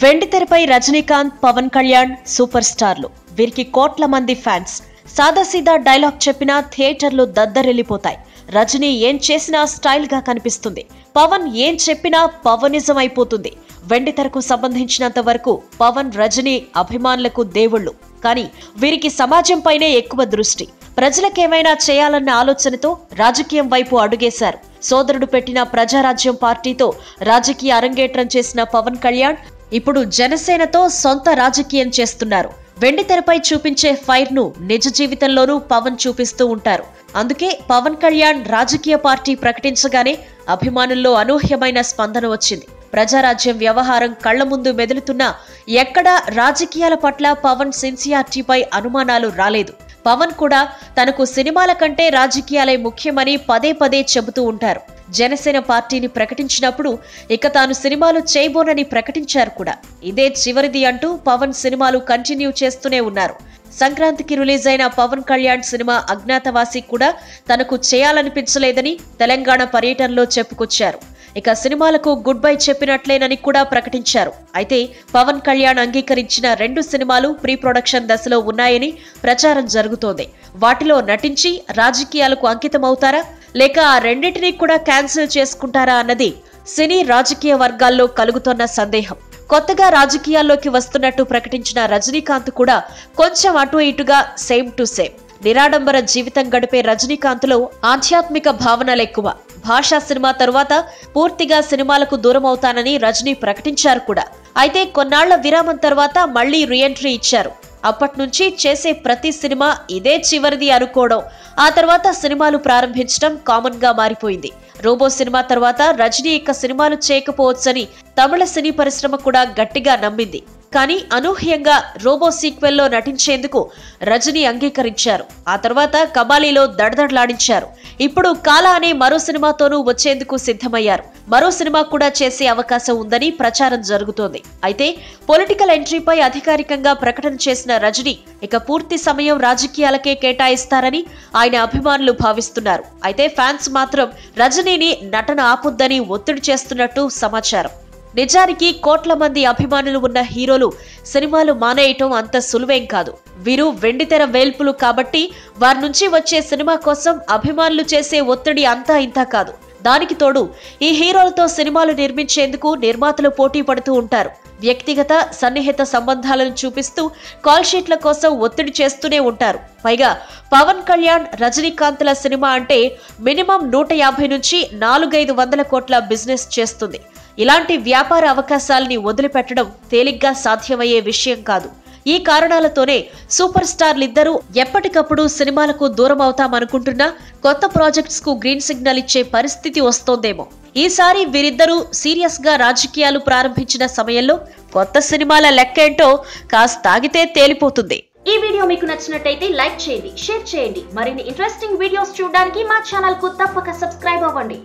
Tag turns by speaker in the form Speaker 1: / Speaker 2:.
Speaker 1: వెండితెరపై Rajinikanth, Pawan Kalyan super స్టార్లు. వీరికి కోట్ల మంది ఫ్యాన్స్. సాదాసీదా డైలాగ్ చెప్పినా థియేటర్లు దద్దరిల్లిపోతాయి. రజనీ ఏం చేసినా స్టైల్ గా కనిపిస్తుంది. పవన్ ఏం చెప్పినా పవనిజం అయిపోతుంది. వెండితెరకు సంబంధించినంత వరకు పవన్, రజనీ అభిమానులకు దేవుళ్ళు. కానీ వీరికి సమాజంపైనే ఎక్కువ దృష్టి. ప్రజలకేమైనా చేయాలన్న ఆలోచనతో రాజకీయం వైపు అడుగేశారు. సోదరుడు పెట్టిన ప్రజారాజ్యం పార్టీతో రాజకీయ అరంగేట్రం చేసిన పవన్ కళ్యాణ్ ఇప్పుడు జనసేనతో సొంత రాజకీయం చేస్తున్నారు. వెండితెరపై చూపించే ఫైర్ ను నిజ జీవితంలోనూ పవన్ చూపిస్తూ ఉంటారు. అందుకే పవన్ కళ్యాణ్ రాజకీయ పార్టీ ప్రకటించగానే అభిమానుల్లో అనూహ్యమైన స్పందన వచ్చింది. ప్రజారాజ్యం వ్యవహారం కళ్ల ముందు మెదులుతున్నా ఎక్కడా రాజకీయాల పట్ల పవన్ సిన్సియారిటీపై అనుమానాలు రాలేదు. పవన్ కూడా తనకు సినిమాల కంటే రాజకీయాలే ముఖ్యమని పదే పదే చెబుతూ ఉంటారు. జనసేన పార్టీని ప్రకటించినప్పుడు ఇక తాను సినిమాలు చేయబోనని ప్రకటించారు కూడా. ఇదే చివరిది అంటూ పవన్ సినిమాలు కంటిన్యూ చేస్తూనే ఉన్నారు. సంక్రాంతికి రిలీజ్ అయిన పవన్ కళ్యాణ్ సినిమా అజ్ఞాతవాసి కూడా తనకు చేయాలనిపించలేదని తెలంగాణ పర్యటనలో చెప్పుకొచ్చారు. ఇక సినిమాలకు గుడ్ బై చెప్పినట్లేనని కూడా ప్రకటించారు. అయితే పవన్ కళ్యాణ్ అంగీకరించిన 2 సినిమాలు ప్రీ ప్రొడక్షన్ దశలో ఉన్నాయని ప్రచారం జరుగుతోంది. వాటిలో నటించి రాజకీయాలకు అంకితమవుతారా, లేక ఆ రెండింటినీ కూడా క్యాన్సిల్ చేసుకుంటారా అన్నది సినీ రాజకీయ వర్గాల్లో కలుగుతున్న సందేహం. కొత్తగా రాజకీయాల్లోకి వస్తున్నట్టు ప్రకటించిన రజనీకాంత్ కూడా కొంచెం అటు ఇటుగా సేమ్ టు సేమ్. నిరాడంబర జీవితం గడిపే రజనీకాంత్లో ఆధ్యాత్మిక భావనలు ఎక్కువ. భాషా సినిమా తరువాత పూర్తిగా సినిమాలకు దూరం అవుతానని రజనీ ప్రకటించారు కూడా. అయితే కొన్నాళ్ల విరామం తర్వాత మళ్లీ రీఎంట్రీ ఇచ్చారు. అప్పటి నుంచి చేసే ప్రతి సినిమా ఇదే చివరిది అనుకోవడం, ఆ తర్వాత సినిమాలు ప్రారంభించడం కామన్ గా మారిపోయింది. రోబో సినిమా తర్వాత రజనీ ఇక సినిమాలు చేయకపోవచ్చని తమిళ సినీ పరిశ్రమ కూడా గట్టిగా నమ్మింది. కానీ అనూహ్యంగా రోబో సీక్వెల్లో నటించేందుకు రజనీ అంగీకరించారు. ఆ తర్వాత కబాలీలో దడదడలాడించారు. ఇప్పుడు కాలా అనే మరో సినిమాతోనూ వచ్చేందుకు సిద్ధమయ్యారు. మరో సినిమా కూడా చేసే అవకాశం ఉందని ప్రచారం జరుగుతోంది. అయితే పొలిటికల్ ఎంట్రీపై అధికారికంగా ప్రకటన చేసిన రజనీ ఇక పూర్తి సమయం రాజకీయాలకే కేటాయిస్తారని ఆయన అభిమానులు భావిస్తున్నారు. అయితే ఫ్యాన్స్ మాత్రం రజనీని నటన ఆపొద్దని ఒత్తిడి చేస్తున్నట్టు సమాచారం. నిజానికి కోట్ల మంది అభిమానులు ఉన్న హీరోలు సినిమాలు మానేయటం అంత సులువేం కాదు. వీరు వెండితెర వేల్పులు కాబట్టి వారి నుంచి వచ్చే సినిమా కోసం అభిమానులు చేసే ఒత్తిడి అంతా ఇంతా కాదు. దానికి తోడు ఈ హీరోలతో సినిమాలు నిర్మించేందుకు నిర్మాతలు పోటీ పడుతూ ఉంటారు. వ్యక్తిగత సన్నిహిత సంబంధాలను చూపిస్తూ కాల్ షీట్ల కోసం ఒత్తిడి చేస్తూనే ఉంటారు. పైగా పవన్ కళ్యాణ్, రజనీకాంత్ల సినిమా అంటే మినిమం 150 నుంచి 400-500 కోట్ల బిజినెస్ చేస్తుంది. ఇలాంటి వ్యాపార అవకాశాలని వదిలిపెట్టడం తేలిగ్గా సాధ్యమయ్యే విషయం కాదు. ఈ కారణాలతోనే సూపర్ స్టార్లిద్దరూ ఎప్పటికప్పుడు సినిమాలకు దూరం అవుతామనుకుంటున్నా కొత్త ప్రాజెక్ట్స్ కు గ్రీన్ సిగ్నల్ ఇచ్చే పరిస్థితి వస్తోందేమో. ఈసారి వీరిద్దరూ సీరియస్ గా రాజకీయాలు ప్రారంభించిన సమయంలో కొత్త సినిమాల లెక్కేంటో కాస్త ఆగితే తేలిపోతుంది.
Speaker 2: ఈ వీడియో మీకు నచ్చినట్టయితే లైక్ చేయండి, షేర్ చేయండి. మరిన్ని ఇంట్రెస్టింగ్ వీడియోస్ చూడడానికి మా ఛానల్ కు తప్పక సబ్స్క్రైబ్ అవ్వండి.